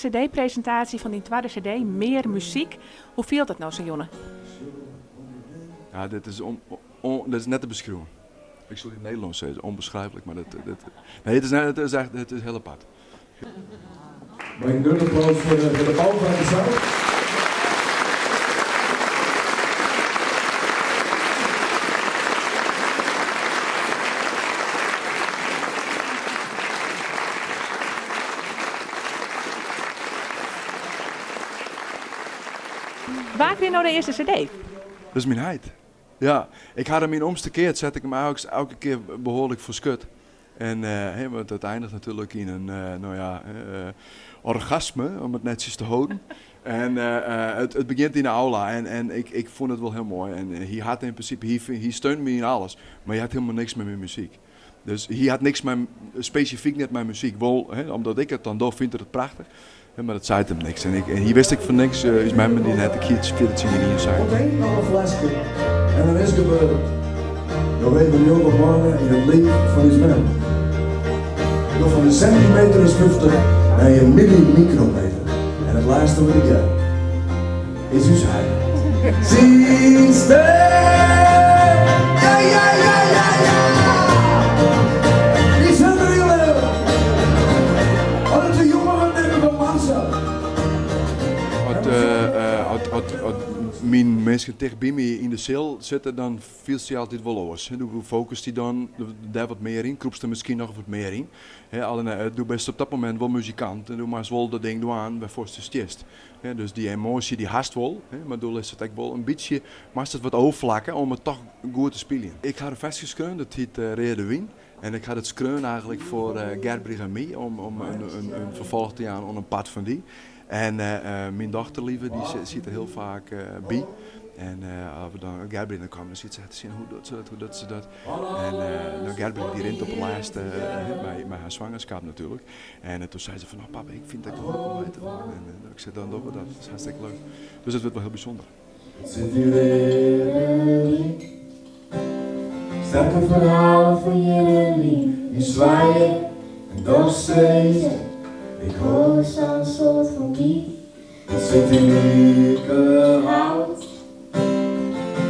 CD-presentatie van die tweede CD, Meer Muziek. Hoe viel dat nou zo, Jonne? Ja, dit is net te beschrijven. Ik zal in het Nederlands zeggen, onbeschrijfelijk, maar nee, het is heel apart. Mag ik een applaus voor de bouw van de zaal? Waar kreeg je nou de eerste CD? Dat is mijn heid. Ja, ik had hem in omgekeerd, zet ik hem elke keer behoorlijk voor schut. En want het eindigt natuurlijk in een orgasme, om het netjes te houden. En het begint in de aula en ik vond het wel heel mooi. En hij had in principe, hij steunt me in alles, maar hij had helemaal niks met mijn muziek. Dus hij had niks met, specifiek met mijn muziek. Wel, omdat ik het dan doe, vind ik het prachtig. Maar dat zei hem niks. En hier wist ik van niks, is mij die net een iets veel te zien in zijn. Op een nog een flesje. En dan is het gebeurd. Dan weet een jonge man in het leven van his man. Door van een centimeter is 50 naar een millimicrometer. En het laatste wat ik heb, is uw zij. Zie sterren! Ja, ja, ja, ja, ja! Wie zijn er jullie? Oh, dat is een jongen nemen van Marcel. Als mijn mensen tegen bij me in de cel zitten, dan viel ze altijd wel los. Hoe focust hij dan daar wat meer in? Kroepst er misschien nog wat meer in? Doe best op dat moment wel muzikant en doe maar eens wel dat ding aan bij voorste stierst. Dus die emotie die haast wel, maar doe is het ook wel een beetje, maar het wat overvlakken om het toch goed te spelen. Ik had een vastgeschreven, dat heet Rede Wien. En ik had het schreeuwen eigenlijk voor Gert Brigamy om een vervolg te gaan op een pad van die. En mijn dochter lieve, die zit er heel vaak bij. En als we dan Gerbrand kwam, dan ziet ze te zien hoe doet ze dat. En nou, Gerbrand die rent op de laatste bij haar zwangerschap natuurlijk. En toen zei ze van, papa, ik vind dat leuk om mee te doen. En ik zei, dan doen we dat. Dat is hartstikke leuk. Dus het wordt wel heel bijzonder. Zit hier weer sterke verhalen van jullie, in zwaaien en doorstrezen. Ik hoor zo'n soort van die, het zit in ieder hout.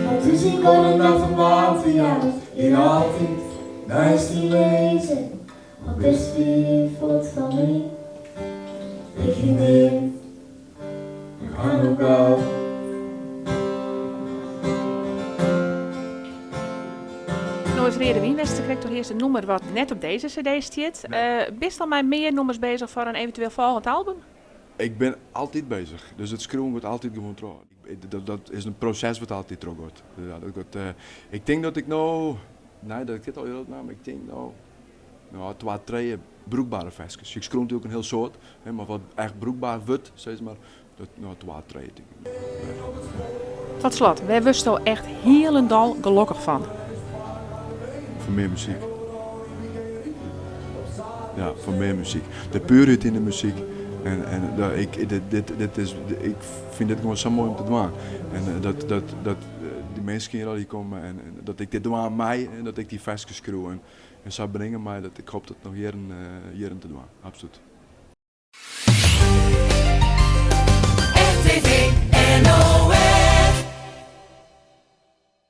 Want dus ik hoor een nacht van waterjaars, in altijd naast die lezen. Maar best wie voelt van mij, ik ging in, ik ga nog gauw. Nou is Rede Wien, Westen krijgt toch eerst een nummer wat net op deze CD staat. Bist al maar meer nummers bezig voor een eventueel volgend album? Ik ben altijd bezig, dus het schreeuwen wordt altijd gewoon trouw. Dat is een proces wat altijd trouw wordt. Ik denk dat ik nou, nee dat ik dit al heel naam, ik denk nou 2, 3 broekbare versjes. Ik schreeuw natuurlijk een heel soort, maar wat echt broekbaar wordt, zeg maar, dat 2, 3 denk ik. Tot slot, wij wisten er echt helemaal gelukkig van. Voor meer muziek. Ja, voor meer muziek. De puurheid in de muziek. Ik vind dit gewoon zo mooi om te doen. En dat die mensen hier komen en dat ik dit doe aan mij en dat ik die versjes schreeuw. En zo brengen mij dat ik hoop dat nog jaren te doen. Absoluut. RTV